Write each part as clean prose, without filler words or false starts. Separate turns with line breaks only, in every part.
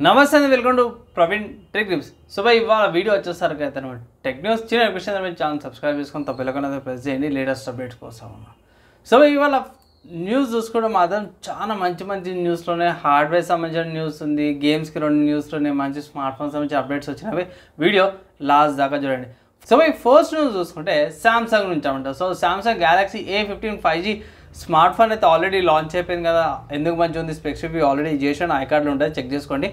నమస్తే అండి, welcome to Praveen tech tips. So by ఇవాళ వీడియో వచ్చేసరికి అయితే టెక్ న్యూస్ చిన్న క్వశ్చన్ మీరు ఛానల్ సబ్స్క్రైబ్ చేసుకొని తప్పకుండా ప్రెస్ చేయండి లేటెస్ట్ అప్డేట్స్ కోసం. సో ఇవాళ న్యూస్ చూసుకోవడం మాత్రం చాలా మంచి న్యూస్లోనే హార్డ్వేర్ సంబంధించిన న్యూస్ ఉంది, గేమ్స్కి 2 న్యూస్లోనే మంచి స్మార్ట్ ఫోన్ సంబంధించిన అప్డేట్స్ వచ్చినవి. వీడియో లాస్ట్ దాకా చూడండి. సో ఈ ఫస్ట్ న్యూస్ చూసుకుంటే సామ్సంగ్ నుంచి అనమాట. So Samsung Galaxy A15 5G smart phone అయితే ఆల్రెడీ లాంచ్ అయిపోయింది కదా. ఎందుకు మంచిగా ఉంది స్పెసిఫిక్ ఆల్రెడీ చేసాను, ఐకార్డులు ఉంటుంది, చెక్ చేసుకోండి.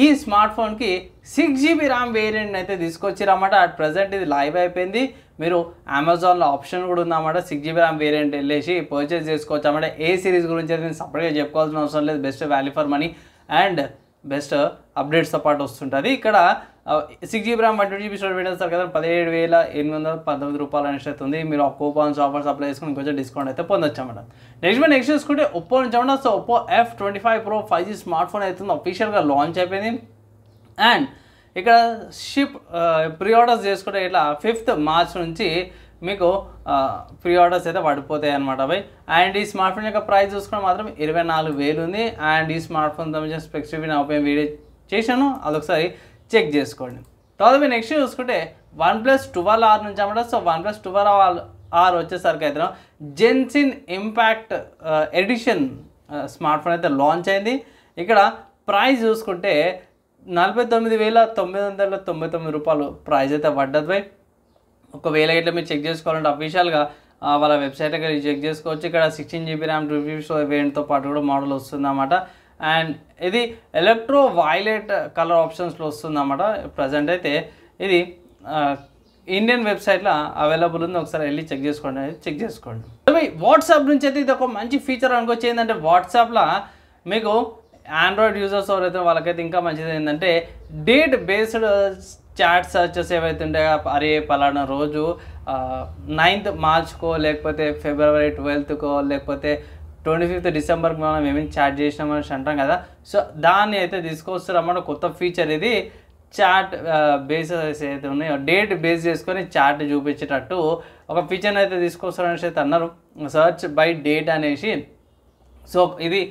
ఈ స్మార్ట్ ఫోన్కి 6GB ర్యామ్ వేరియంట్ అయితే తీసుకొచ్చిరన్నమాట. అట్ ప్రజెంట్ ఇది లైవ్ అయిపోయింది. మీరు అమెజాన్లో ఆప్షన్ కూడా ఉందన్నమాట. 6GB ర్యామ్ వేరియంట్ వెళ్ళేసి పర్చేస్ చేసుకోవచ్చు అన్నమాట. ఏ సిరీస్ గురించి అయితే నేను సపరేట్గా చెప్పుకోవాల్సిన అవసరం లేదు. Best value for money and best అప్డేట్స్తో పాటు వస్తుంటుంది. ఇక్కడ 6GB ర్యామ్ 120GB స్టోరేజ్ పెట్టేస్తారు కదా, 17,819 రూపాయలు అనేసి అవుతుంది. మీరు ఆ కూపన్స్ ఆఫర్స్ అప్లై చేసుకుని ఇంకొంచెం డిస్కౌంట్ అయితే పొందొచ్చు అన్నమాట. నెక్స్ట్ చూసుకుంటే ఒప్పో నుంచి అన్నమాట. So Oppo F25 Pro 5G smart phone అవుతుంది, అఫీషియల్గా లాంచ్ అయిపోయింది. అండ్ ఇక్కడ ప్రీ ఆర్డర్స్ చేసుకుంటే ఇట్లా 5th March నుంచి మీకు ప్రీ ఆర్డర్స్ అయితే పడిపోతాయి అనమాట బై. అండ్ ఈ స్మార్ట్ ఫోన్ యొక్క ప్రైస్ చూసుకుంటే మాత్రం 24,000 ఉంది. అండ్ ఈ స్మార్ట్ ఫోన్ సంబంధించిన స్పెసిఫిక్ నా ఉపయోగం వీడియో చేశాను, అదొకసారి చెక్ చేసుకోండి. తర్వాత నెక్స్ట్ చూసుకుంటే OnePlus 12R నుంచి అన్నమాట. సో OnePlus 12R వచ్చేసరికి అయితే జెన్సిన్ ఇంపాక్ట్ ఎడిషన్ స్మార్ట్ ఫోన్ అయితే లాంచ్ అయింది. ఇక్కడ ప్రైస్ చూసుకుంటే 49,999 రూపాయలు ప్రైస్ అయితే పడ్డది బై. ఒకవేళ ఇట్లా మీరు చెక్ చేసుకోవాలంటే అఫీషియల్గా వాళ్ళ వెబ్సైట్ దగ్గర చెక్ చేసుకోవచ్చు. ఇక్కడ 16GB ర్యామ్ 2GB స్టోరేజ్ వేరియంట్తో పాటు కూడా మోడల్ వస్తుంది అన్నమాట. అండ్ ఇది ఎలక్ట్రో వైలెట్ కలర్ ఆప్షన్స్లో వస్తుంది అన్నమాట. ప్రజెంట్ అయితే ఇది ఇండియన్ వెబ్సైట్లో అవైలబుల్ ఉంది, ఒకసారి వెళ్ళి చెక్ చేసుకోండి. వాట్సాప్ నుంచి అయితే ఇది ఒక మంచి ఫీచర్ అనుకోవచ్చు. ఏంటంటే వాట్సాప్లో మీకు ఆండ్రాయిడ్ యూజర్స్ ఎవరైతే వాళ్ళకైతే ఇంకా మంచిది ఏంటంటే డేట్ బేస్డ్ చాట్ సర్చెస్ ఏవైతే ఉంటాయో, అరే పలానా రోజు 9th Marchకో లేకపోతే February 12thకో లేకపోతే 25th Decemberకి మనం ఏమేమి చాట్ చేసినామని అంటాం కదా. సో దాన్ని అయితే తీసుకొస్తారన్నమాట. కొత్త ఫీచర్ ఇది. చాట్ బేసెస్ అయితే ఉన్నాయో డేట్ బేస్ చేసుకొని చాట్ చూపించేటట్టు ఒక ఫీచర్ని అయితే తీసుకొస్తారనేసి అయితే అన్నారు, సర్చ్ బై డేట్ అనేసి. సో ఇది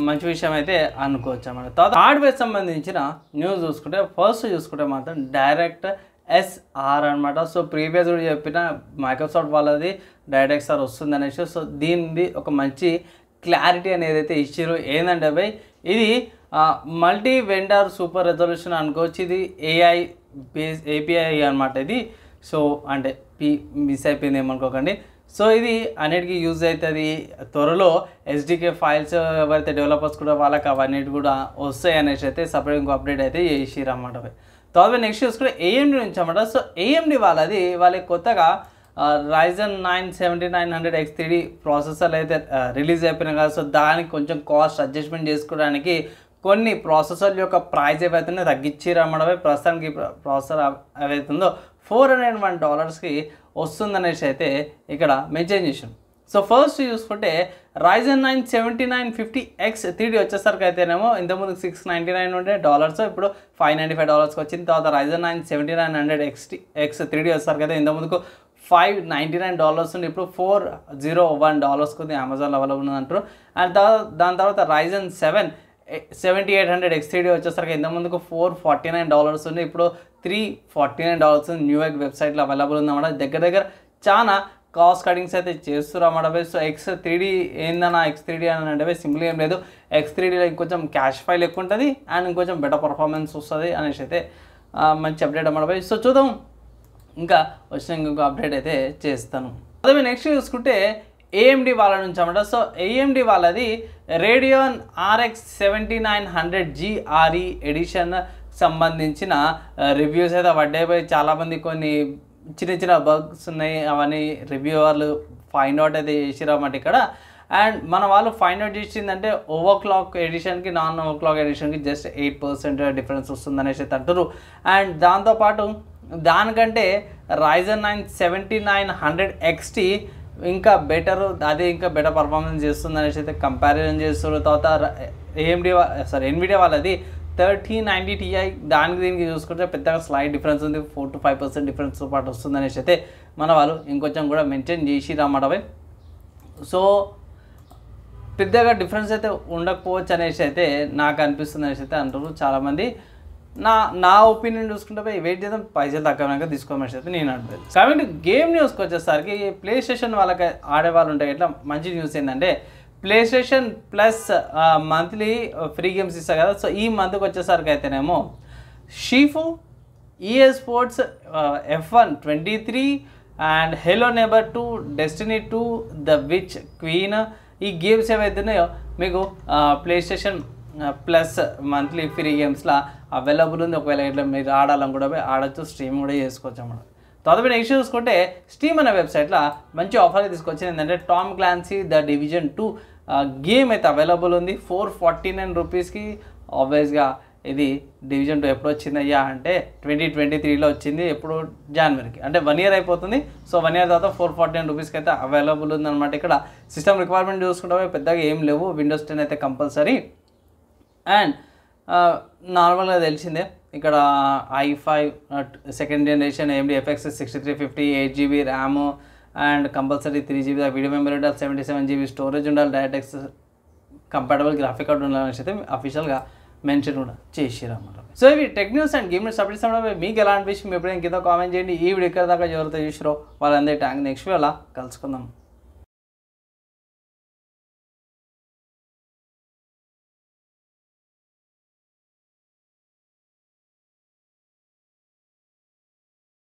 మంచి విషయం అయితే అనుకోవచ్చు అన్నమాట. తర్వాత హార్డ్వేర్ సంబంధించిన న్యూస్ చూసుకుంటే మాత్రం DirectX R అనమాట. సో ప్రీవియస్ కూడా చెప్పిన మైక్రోసాఫ్ట్ వాళ్ళది DirectX R వస్తుంది అనేసి. సో దీనిది ఒక మంచి క్లారిటీ అనేది అయితే ఇచ్చారు. ఏంటంటే బై ఇది మల్టీ వెండర్ సూపర్ రెజల్యూషన్ అనుకోవచ్చు. ఇది AI బేస్ API అనమాట ఇది. సో అంటే మిస్ అయిపోయింది ఏమనుకోకండి. సో ఇది అన్నిటికీ యూజ్ అవుతుంది. త్వరలో SDK ఫైల్స్ ఎవరైతే డెవలపర్స్ కూడా వాళ్ళకి అవన్నీ కూడా వస్తాయి అనేసి అయితే సపరేట్ ఇంకో అప్డేట్ అయితే చేసిరు అన్నమాట. తర్వాత నెక్స్ట్ చూసుకుంటే AMD నుంచి అన్నమాట. సో AMD వాళ్ళకి కొత్తగా Ryzen 9 7900X3D ప్రాసెసర్లు అయితే రిలీజ్ అయిపోయినాయి కదా. సో దానికి కొంచెం కాస్ట్ అడ్జస్ట్మెంట్ చేసుకోవడానికి కొన్ని ప్రాసెసర్ల యొక్క ప్రైస్ ఏవైతే తగ్గించారు అన్నమాట. ప్రస్తుతానికి ప్రాసెసర్ ఏవైతుందో $401కి వస్తుందనేసి అయితే ఇక్కడ మెన్షన్ చేసాం. సో ఫస్ట్ చూసుకుంటే Ryzen 9 7950X3D వచ్చేసరికి అయితేనేమో ఇంతకుముందు $699 ఉండే డాలర్స్, ఇప్పుడు $595కి వచ్చింది. తర్వాత Ryzen 9 7900X3D వచ్చేసరికి అయితే ఇంతకుముందుకు $599 ఉంది, ఇప్పుడు $401కి ఉంది. అమెజాన్లో అవైలబుల్ ఉంది అంటారు. అండ్ దాని తర్వాత Ryzen 7 7800X3D వచ్చేసరికి ఇంతకుముందుకు $449 ఉంది, ఇప్పుడు $349 ఉంది. న్యూయార్క్ వెబ్సైట్లో అవైలబుల్ ఉందన్నమాట. దగ్గర చాలా కాస్ట్ కటింగ్స్ అయితే చేస్తున్నారు అన్నమాట. సో X3D ఏందన్నా X3D అని అంటే సింపుల్ ఏం లేదు. X3Dలో ఇంకొంచెం క్యాష్ ఫైల్ ఎక్కువ ఉంటుంది అండ్ ఇంకొంచెం బెటర్ పర్ఫార్మెన్స్ వస్తుంది అనేసి అయితే మంచి అప్డేట్ అన్నమాట. సో చూద్దాం, ఇంకా వచ్చిన ఇంకొక అప్డేట్ అయితే చేస్తాను. అదే నెక్స్ట్ చూసుకుంటే AMD వాళ్ళ నుంచి అన్నమాట. సో AMD వాళ్ళది Radeon RX 7900G RE edition సంబంధించిన రివ్యూస్ అయితే పడ్డాయి. చాలామంది కొన్ని చిన్న బగ్స్ ఉన్నాయి, అవన్నీ రివ్యూ వాళ్ళు ఫైండ్ అవుట్ అయితే చేసిరన్నమాట ఇక్కడ. అండ్ మన వాళ్ళు ఫైండ్ అవుట్ చేసిందంటే ఓవర్క్లాక్ ఎడిషన్కి నాన్ ఓవర్క్లాక్ ఎడిషన్కి జస్ట్ 8% డిఫరెన్స్ వస్తుంది అనేసి అయితే అంటారు. అండ్ దాంతోపాటు దానికంటే Ryzen 9 7900XT ఇంకా బెటర్, అదే ఇంకా బెటర్ పర్ఫార్మెన్స్ చేస్తుంది అనేసి అయితే కంపారిజన్ చేస్తారు. తర్వాత NVIDIA వాళ్ళది 3090 Ti దానికి దీనికి చూసుకుంటే పెద్దగా స్లైడ్ డిఫరెన్స్ ఉంది, 4 to 5% డిఫరెన్స్తో పాటు వస్తుంది అనేసి అయితే మన వాళ్ళు ఇంకొంచెం కూడా మెన్షన్ చేసిరన్నమాట. సో పెద్దగా డిఫరెన్స్ అయితే ఉండకపోవచ్చు అనేసి అయితే నాకు అనిపిస్తుంది అనేసి అయితే అంటారు చాలామంది. నా ఒపీనియన్ చూసుకుంటే పోయి వెయిట్ చేద్దాం, పైసలు తక్కువనాక తీసుకోమని అయితే నేను అంటుంది. కాబట్టి గేమ్ న్యూస్కి వచ్చేసరికి ప్లే స్టేషన్ వాళ్ళకి ఆడేవాళ్ళు ఉంటాయి. ఇట్లా మంచి న్యూస్ ఏంటంటే play station plus monthly free games ఇస్తారు కదా. సో ఈ మంత్కి వచ్చేసరికి అయితేనేమో షీఫు, EA sports, F1 23 and hello neighbour 2, destiny 2, the which queen, ఈ గేమ్స్ ఏవైతున్నాయో మీకు play station plus monthly free గేమ్స్లో అవైలబుల్ ఉంది. ఒకవేళ ఇట్లా మీరు ఆడాలని కూడా పోయి ఆడచ్చు, స్ట్రీమ్ కూడా చేసుకోవచ్చు అన్నమాట. తర్వాత నెక్స్ట్ చూసుకుంటే స్టీమ్ అనే వెబ్సైట్లో మంచి ఆఫర్ తీసుకొచ్చింది. ఏంటంటే టామ్ క్లాన్సీ ద డివిజన్ 2 గేమ్ అయితే అవైలబుల్ ఉంది 449 రూపీస్కి. ఆబ్వియస్గా ఇది డివిజన్ 2 ఎప్పుడు వచ్చిందయ్యా అంటే 2023లో వచ్చింది. ఎప్పుడు జనవరికి, అంటే 1 ఇయర్ అయిపోతుంది. సో 1 ఇయర్ తర్వాత 449 రూపీస్కి అయితే అవైలబుల్ ఉందన్నమాట. ఇక్కడ సిస్టమ్ రిక్వైర్మెంట్ చూసుకుంటే పెద్దగా ఏం లేవు. విండోస్ 10 అయితే కంపల్సరీ. అండ్ నార్మల్గా తెలిసిందే ఇక్కడ i5 second generation AMD FX 6350, 8GB RAM and compulsory 3GB video memory ఉండాలి, 77GB స్టోరేజ్ ఉండాలి, డైరెక్ట్ఎక్స్ కంపాటబుల్ గ్రాఫిక్ కార్డ్ ఉండాలని అయితే అఫీషియల్గా మెన్షన్ కూడా చేసిరు అన్నమాట. సో ఇవి tech news and game news updates అన్నమాట. మీకు ఎలా అనిపించింది ఎప్పుడైనా కింద కామెంట్ చేయండి. ఈ వీడియో ఇక్కడ దాకా ఎవరైతే చూసారో వాళ్ళందరి ట్యాంక్ నెక్స్ట్ వీడియోలా కలుసుకుందాం.